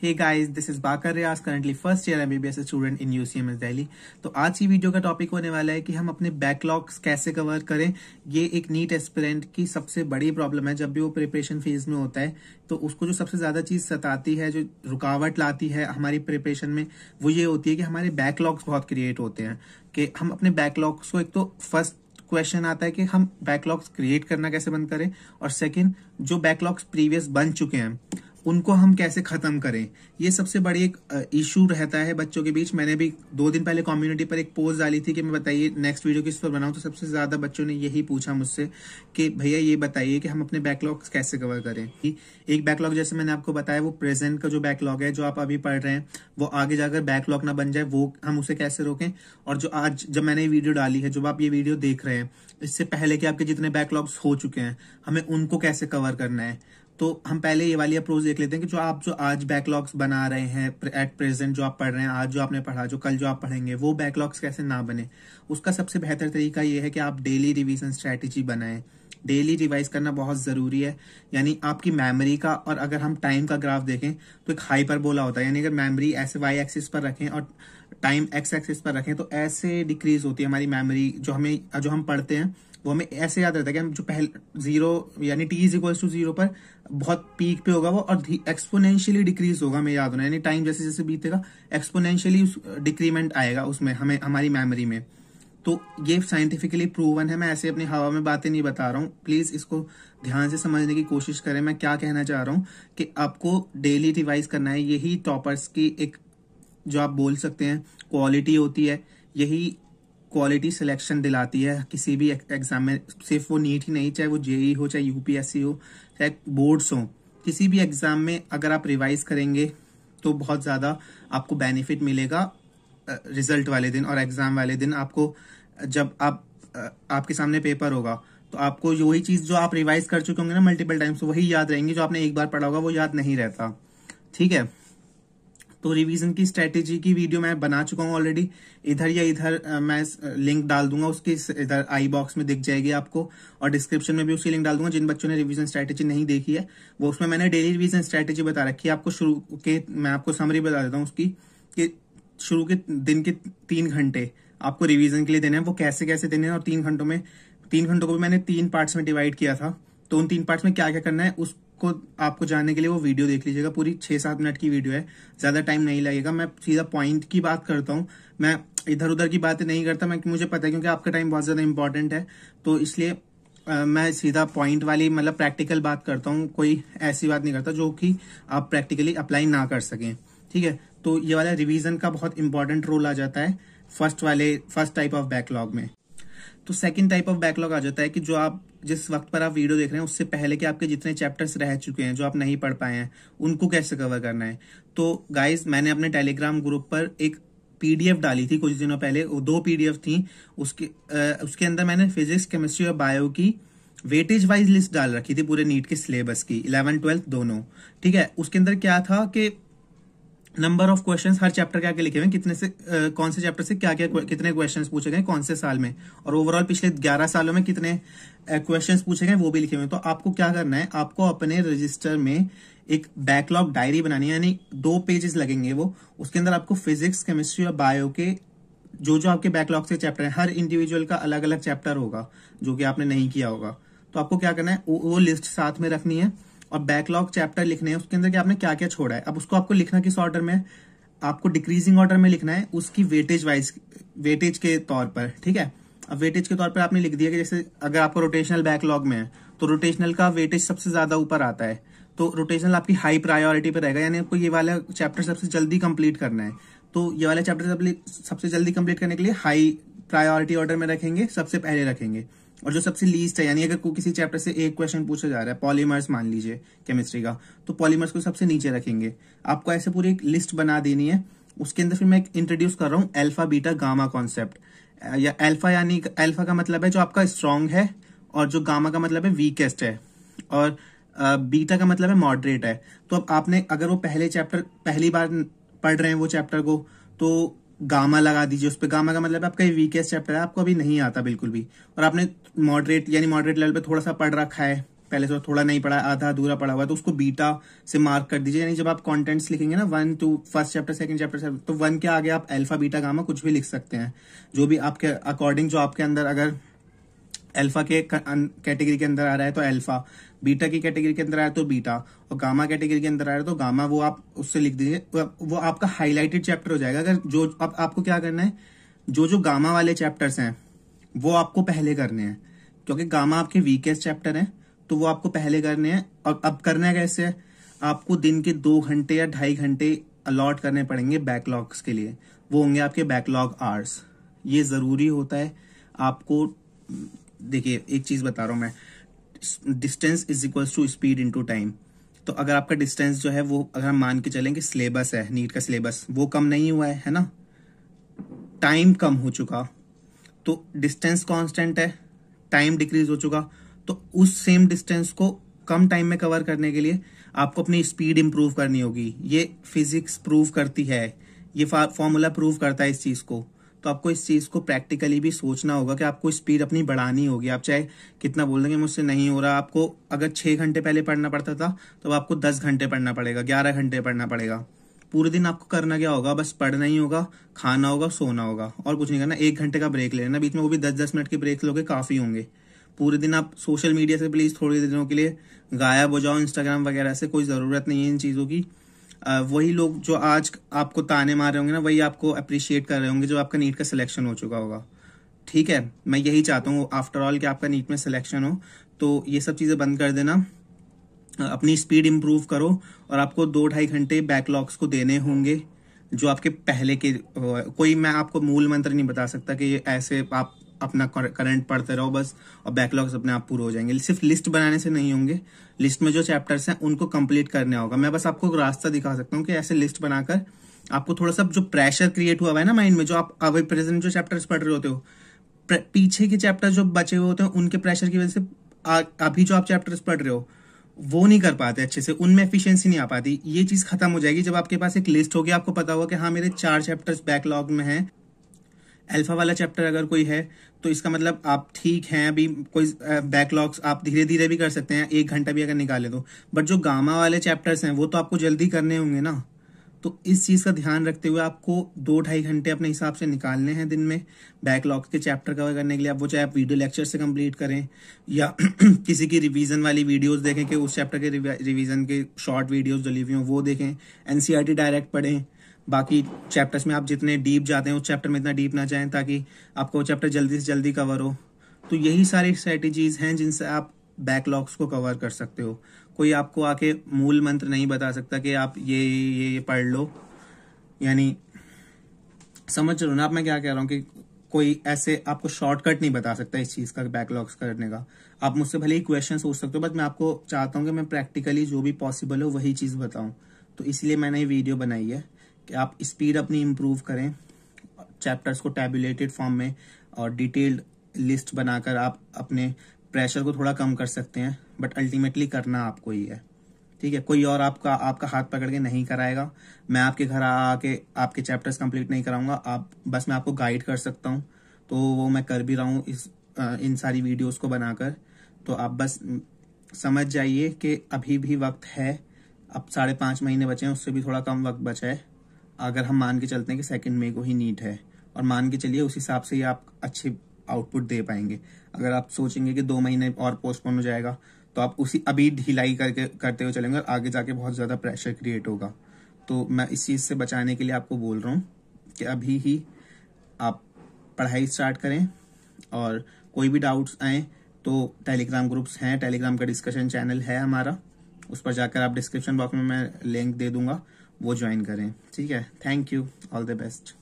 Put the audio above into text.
Hey guys, this is Baqar Riyaz, currently first year MBBS student in UCMS Delhi. तो आज की video का टॉपिक होने वाला है कि हम अपने बैकलॉग्स कैसे कवर करें। ये एक नीट एस्पिरेंट की सबसे बड़ी प्रॉब्लम है। जब भी वो प्रिपरेशन फेज में होता है तो उसको जो सबसे ज्यादा चीज सताती है, जो रुकावट लाती है हमारी प्रिपरेशन में, वो ये होती है कि हमारे बैकलॉग्स बहुत क्रिएट होते हैं। कि हम अपने बैकलॉग्स को, एक तो फर्स्ट क्वेश्चन आता है कि हम बैकलॉग्स क्रिएट करना कैसे बंद करें, और सेकंड जो बैकलॉग्स प्रीवियस बन चुके हैं उनको हम कैसे खत्म करें। ये सबसे बड़ी एक इशू रहता है बच्चों के बीच। मैंने भी 2 दिन पहले कम्युनिटी पर एक पोस्ट डाली थी कि मैं बताइए नेक्स्ट वीडियो किस पर बनाऊं, तो सबसे ज्यादा बच्चों ने यही पूछा मुझसे कि भैया ये बताइए कि हम अपने बैकलॉग्स कैसे कवर करें। एक बैकलॉग जैसे मैंने आपको बताया वो प्रेजेंट का जो बैकलॉग है, जो आप अभी पढ़ रहे हैं, वो आगे जाकर बैकलॉग ना बन जाए, वो हम उसे कैसे रोकें। और जो आज जब मैंने वीडियो डाली है, जब आप ये वीडियो देख रहे हैं, इससे पहले कि आपके जितने बैकलॉग्स हो चुके हैं, हमें उनको कैसे कवर करना है। तो हम पहले ये वाली अप्रोच देख लेते हैं कि जो आज बैकलॉग्स बना रहे हैं एट प्रेजेंट, जो आप पढ़ रहे हैं, आज जो आपने पढ़ा, जो कल जो आप पढ़ेंगे, वो बैकलॉग्स कैसे ना बने। उसका सबसे बेहतर तरीका ये है कि आप डेली रिवीजन स्ट्रेटेजी बनाएं। डेली रिवाइज करना बहुत जरूरी है। यानी आपकी मेमोरी का, और अगर हम टाइम का ग्राफ देखें तो एक हाइपरबोला होता है। यानी अगर मेमोरी ऐसे वाई एक्सिस पर रखें और टाइम एक्स एक्सिस पर रखें तो ऐसे डिक्रीज होती है हमारी मेमोरी। जो हम पढ़ते हैं वो हमें ऐसे याद रहता है कि हम जो पहले 0 यानी t इज इक्वल टू 0 पर बहुत पीक पे होगा वो, और एक्सपोनेंशियली डिक्रीज होगा, हमें याद होना। यानी टाइम जैसे जैसे बीतेगा एक्सपोनेंशियली डिक्रीमेंट आएगा उसमें, हमें हमारी मेमोरी में। तो ये साइंटिफिकली प्रूवन है। मैं ऐसे अपनी हवा में बातें नहीं बता रहा हूँ। प्लीज इसको ध्यान से समझने की कोशिश करें। मैं क्या कहना चाह रहा हूँ कि आपको डेली रिवाइज करना है। यही टॉपर्स की एक, जो आप बोल सकते हैं, क्वालिटी होती है। यही क्वालिटी सिलेक्शन दिलाती है किसी भी एग्जाम में। सिर्फ वो नीट ही नहीं, चाहे वो जेई हो, चाहे यूपीएससी हो, चाहे बोर्ड्स हो, किसी भी एग्जाम में अगर आप रिवाइज करेंगे तो बहुत ज्यादा आपको बेनिफिट मिलेगा रिजल्ट वाले दिन और एग्जाम वाले दिन। आपको जब आपके सामने पेपर होगा तो आपको वही चीज जो आप रिवाइज कर चुके होंगे ना मल्टीपल टाइम्स, वही याद रहेंगी। जो आपने एक बार पढ़ा होगा वो याद नहीं रहता। ठीक है, तो रिवीजन की स्ट्रेटेजी की वीडियो मैं बना चुका हूँ ऑलरेडी। इधर या इधर मैं लिंक डाल दूंगा उसकी, इधर आई बॉक्स में दिख जाएगी आपको, और डिस्क्रिप्शन में भी उसकी लिंक डाल दूंगा। जिन बच्चों ने रिवीजन स्ट्रेटेजी नहीं देखी है वो, उसमें मैंने डेली रिवीजन स्ट्रेटेजी बता रखी है। आपको शुरू के मैं आपको समरी बता देता हूँ उसकी, कि शुरू के दिन के 3 घंटे आपको रिवीजन के लिए देने हैं। वो कैसे कैसे देने हैं, और 3 घंटों को भी मैंने 3 पार्ट्स में डिवाइड किया था। तो उन 3 पार्ट्स में क्या क्या करना है उसको आपको जानने के लिए वो वीडियो देख लीजिएगा। पूरी 6-7 मिनट की वीडियो है, ज्यादा टाइम नहीं लगेगा। मैं सीधा पॉइंट की बात करता हूँ, मैं इधर उधर की बातें नहीं करता। मुझे पता है क्योंकि आपका टाइम बहुत ज्यादा इंपॉर्टेंट है, तो इसलिए मैं सीधा पॉइंट वाली, मतलब प्रैक्टिकल बात करता हूँ। कोई ऐसी बात नहीं करता जो कि आप प्रैक्टिकली अप्लाई ना कर सकें। ठीक है, तो ये वाला रिवीजन का बहुत इंपॉर्टेंट रोल आ जाता है फर्स्ट टाइप ऑफ बैकलॉग में। तो सेकंड टाइप ऑफ बैकलॉग आ जाता है कि जो आप जिस वक्त पर आप वीडियो देख रहे हैं उससे पहले के आपके जितने चैप्टर्स रह चुके हैं, जो आप नहीं पढ़ पाए हैं, उनको कैसे कवर करना है। तो गाइज, मैंने अपने टेलीग्राम ग्रुप पर एक पीडीएफ डाली थी कुछ दिनों पहले। 2 पीडीएफ थी। उसके अंदर मैंने फिजिक्स, केमिस्ट्री और बायो की वेटेज वाइज लिस्ट डाल रखी थी पूरे नीट के सिलेबस की, 11th 12th दोनों। ठीक है, उसके अंदर क्या था कि number of questions her chapter के आगे लिखे हुए, कितने से कौन से चैप्टर से क्या क्या कितने क्वेश्चंस पूछे गए कौन से साल में, और ओवरऑल पिछले 11 सालों में कितने क्वेश्चंस पूछे गए वो भी लिखे हुए। तो आपको क्या करना है, आपको अपने रजिस्टर में एक बैकलॉग डायरी बनानी है। यानी 2 पेजेस लगेंगे वो। उसके अंदर आपको फिजिक्स, केमिस्ट्री और बायो के जो आपके बैकलॉग से चैप्टर है, हर इंडिविजुअल का अलग अलग चैप्टर होगा जो कि आपने नहीं किया होगा। तो आपको क्या करना है, वो लिस्ट साथ में रखनी है और बैकलॉग चैप्टर लिखने हैं। उसके अंदर कि आपने क्या क्या छोड़ा है। अब उसको आपको लिखना किस ऑर्डर में, आपको डिक्रीजिंग ऑर्डर में लिखना है, उसकी वेटेज के तौर पर। ठीक है, अब वेटेज के तौर पर आपने लिख दिया कि जैसे अगर आपको रोटेशनल बैकलॉग में है तो रोटेशनल का वेटेज सबसे ज्यादा ऊपर आता है, तो रोटेशनल आपकी हाई प्रायोरिटी पर रहेगा। यानी आपको ये वाला चैप्टर सबसे जल्दी कंप्लीट करना है। तो ये वाला चैप्टर सबसे जल्दी कंप्लीट करने के लिए हाई प्रायोरिटी ऑर्डर में रखेंगे, सबसे पहले रखेंगे। और जो सबसे लीस्ट है, यानी अगर किसी चैप्टर से एक क्वेश्चन पूछा जा रहा है, पॉलीमर्स मान लीजिए केमिस्ट्री का, तो पॉलीमर्स को सबसे नीचे रखेंगे। आपको ऐसे पूरी एक लिस्ट बना देनी है। उसके अंदर फिर मैं इंट्रोड्यूस कर रहा हूँ अल्फा बीटा गामा कॉन्सेप्ट। या अल्फा, यानी अल्फा का मतलब है जो आपका स्ट्रांग है, और जो गामा का मतलब है वीकेस्ट है, और बीटा का मतलब है मॉडरेट है। तो अब आपने, अगर वो पहली बार पढ़ रहे हैं वो चैप्टर को, तो गामा लगा दीजिए उस पर। गामा का मतलब आपका वीकेस्ट चैप्टर है, आपको अभी नहीं आता बिल्कुल भी, और आपने मॉडरेट लेवल पे थोड़ा सा पढ़ रखा है पहले से थोड़ा नहीं पढ़ा, आधा अधूरा पढ़ा हुआ, तो उसको बीटा से मार्क कर दीजिए। यानी जब आप कंटेंट्स लिखेंगे ना 1 to first chapter, second chapter, तो 1 के आगे आप अल्फा बीटा गामा कुछ भी लिख सकते हैं, जो भी आपके अकॉर्डिंग, जो आपके अंदर अगर अल्फा के कैटेगरी के अंदर आ रहा है तो अल्फा, बीटा की कैटेगरी के अंदर आ रहा है तो बीटा, और गामा कैटेगरी के अंदर आ रहा है तो गामा, वो आप उससे लिख दीजिए। वो आपका हाईलाइटेड चैप्टर हो जाएगा। अगर जो अब आपको क्या करना है, जो गामा वाले चैप्टर्स हैं वो आपको पहले करने हैं, क्योंकि गामा आपके वीकेस्ट चैप्टर है, तो वो आपको पहले करने हैं। और अब करना है कैसे, आपको दिन के 2 घंटे या 2.5 घंटे अलॉट करने पड़ेंगे बैकलॉग्स के लिए। वो होंगे आपके बैकलॉग आवर्स। ये जरूरी होता है आपको। देखिए एक चीज बता रहा हूं मैं, distance is equals to speed into time. तो अगर आपका डिस्टेंस जो है वो, अगर हम मान के चलें कि सिलेबस है, नीट का सिलेबस वो कम नहीं हुआ है ना, टाइम कम हो चुका, तो डिस्टेंस कांस्टेंट है, टाइम डिक्रीज हो चुका, तो उस सेम डिस्टेंस को कम टाइम में कवर करने के लिए आपको अपनी स्पीड इंप्रूव करनी होगी। ये फिजिक्स प्रूव करती है, ये फॉर्मूला प्रूव करता है इस चीज को। तो आपको इस चीज को प्रैक्टिकली भी सोचना होगा कि आपको स्पीड अपनी बढ़ानी होगी। आप चाहे कितना बोल देंगे मुझसे नहीं हो रहा, आपको अगर 6 घंटे पहले पढ़ना पड़ता था तो आपको 10 घंटे पढ़ना पड़ेगा, 11 घंटे पढ़ना पड़ेगा। पूरे दिन आपको करना क्या होगा, बस पढ़ना ही होगा, खाना होगा, सोना होगा, और कुछ नहीं करना। 1 घंटे का ब्रेक ले लेना बीच में, वो भी 10-10 मिनट के ब्रेक लोगे काफी होंगे। पूरे दिन आप सोशल मीडिया से प्लीज थोड़ी दिनों के लिए गायब हो जाओ, इंस्टाग्राम वगैरह से, कोई जरूरत नहीं है इन चीजों की। वही लोग जो आज आपको ताने मार रहे होंगे ना, वही आपको अप्रिशिएट कर रहे होंगे जो आपका नीट का सिलेक्शन हो चुका होगा। ठीक है, मैं यही चाहता हूँ आफ्टर ऑल कि आपका नीट में सिलेक्शन हो। तो ये सब चीजें बंद कर देना, अपनी स्पीड इंप्रूव करो, और आपको 2-2.5 घंटे बैकलॉग्स को देने होंगे जो आपके पहले के। कोई मैं आपको मूल मंत्र नहीं बता सकता कि ये ऐसे आप अपना करंट पढ़ते रहो बस और बैकलॉग्स अपने आप पूरे हो जाएंगे। सिर्फ लिस्ट बनाने से नहीं होंगे, लिस्ट में जो चैप्टर्स हैं उनको कंप्लीट करना होगा। मैं बस आपको रास्ता दिखा सकता हूँ कि ऐसे लिस्ट बनाकर आपको थोड़ा सा जो प्रेशर क्रिएट हुआ है ना माइंड में, जो आप अभी प्रेजेंट जो चैप्टर्स पढ़ रहे होते हो, पीछे के चैप्टर जो बचे हुए होते हैं उनके प्रेशर की वजह से अभी जो आप चैप्टर्स पढ़ रहे हो वो नहीं कर पाते अच्छे से, उनमें एफिशिएंसी नहीं आ पाती। ये चीज खत्म हो जाएगी जब आपके पास एक लिस्ट होगी, आपको पता होगा कि हाँ मेरे 4 चैप्टर्स बैकलॉग में हैं। अल्फा वाला चैप्टर अगर कोई है तो इसका मतलब आप ठीक हैं, अभी कोई बैकलॉग्स आप धीरे धीरे भी कर सकते हैं, 1 घंटा भी अगर निकाले तो। बट जो गामा वाले चैप्टर्स हैं वो तो आपको जल्दी करने होंगे ना। तो इस चीज का ध्यान रखते हुए आपको 2-2.5 घंटे अपने हिसाब से निकालने हैं दिन में बैकलॉग के चैप्टर कवर करने के लिए। अब वो चाहे आप वीडियो लेक्चर से कंप्लीट करें या किसी की रिवीजन वाली वीडियोस देखें कि उस चैप्टर के रिवीजन के शॉर्ट वीडियोस डली हुई हों वो देखें, एनसीईआरटी डायरेक्ट पढ़ें। बाकी चैप्टर्स में आप जितने डीप जाते हैं उस चैप्टर में इतना डीप ना जाएं ताकि आपको वो चैप्टर जल्दी से जल्दी कवर हो। तो यही सारी स्ट्रेटेजीज हैं जिनसे आप बैकलॉग्स को कवर कर सकते हो। कोई आपको आके मूल मंत्र नहीं बता सकता कि आप ये पढ़ लो, यानी समझ रहे हो ना आप मैं क्या कह रहा हूँ, कि कोई ऐसे आपको शॉर्टकट नहीं बता सकता इस चीज का, बैकलॉग्स करने का। आप मुझसे भले ही क्वेश्चन सोच सकते हो, बट मैं आपको चाहता हूँ कि मैं प्रैक्टिकली जो भी पॉसिबल हो वही चीज बताऊं। तो इसलिए मैंने ये वीडियो बनाई है कि आप स्पीड अपनी इम्प्रूव करें, चैप्टर्स को टैबुलेटेड फॉर्म में और डिटेल्ड लिस्ट बनाकर आप अपने प्रेशर को थोड़ा कम कर सकते हैं। बट अल्टीमेटली करना आपको ही है, ठीक है। कोई और आपका हाथ पकड़ के नहीं कराएगा। मैं आपके घर आके आपके चैप्टर्स कंप्लीट नहीं कराऊंगा, बस मैं आपको गाइड कर सकता हूँ। तो वो मैं कर भी रहा हूँ इन सारी वीडियोस को बनाकर। तो आप बस समझ जाइए कि अभी भी वक्त है, अब 5.5 महीने बचे हैं, उससे भी थोड़ा कम वक्त बचा है। अगर हम मान के चलते हैं कि 2 मई को ही नीट है, और मान के चलिए उस हिसाब से ही आप अच्छे आउटपुट दे पाएंगे। अगर आप सोचेंगे कि 2 महीने और पोस्टपोन हो जाएगा तो आप अभी ढिलाई करते हुए चलेंगे और आगे जाके बहुत ज्यादा प्रेशर क्रिएट होगा। तो मैं इस चीज से बचाने के लिए आपको बोल रहा हूँ कि अभी ही आप पढ़ाई स्टार्ट करें, और कोई भी डाउट्स आए तो टेलीग्राम ग्रुप्स हैं, टेलीग्राम का डिस्कशन चैनल है हमारा, उस पर जाकर आप डिस्क्रिप्शन बॉक्स में मैं लिंक दे दूंगा, वो ज्वाइन करें, ठीक है। Thank you, all the best.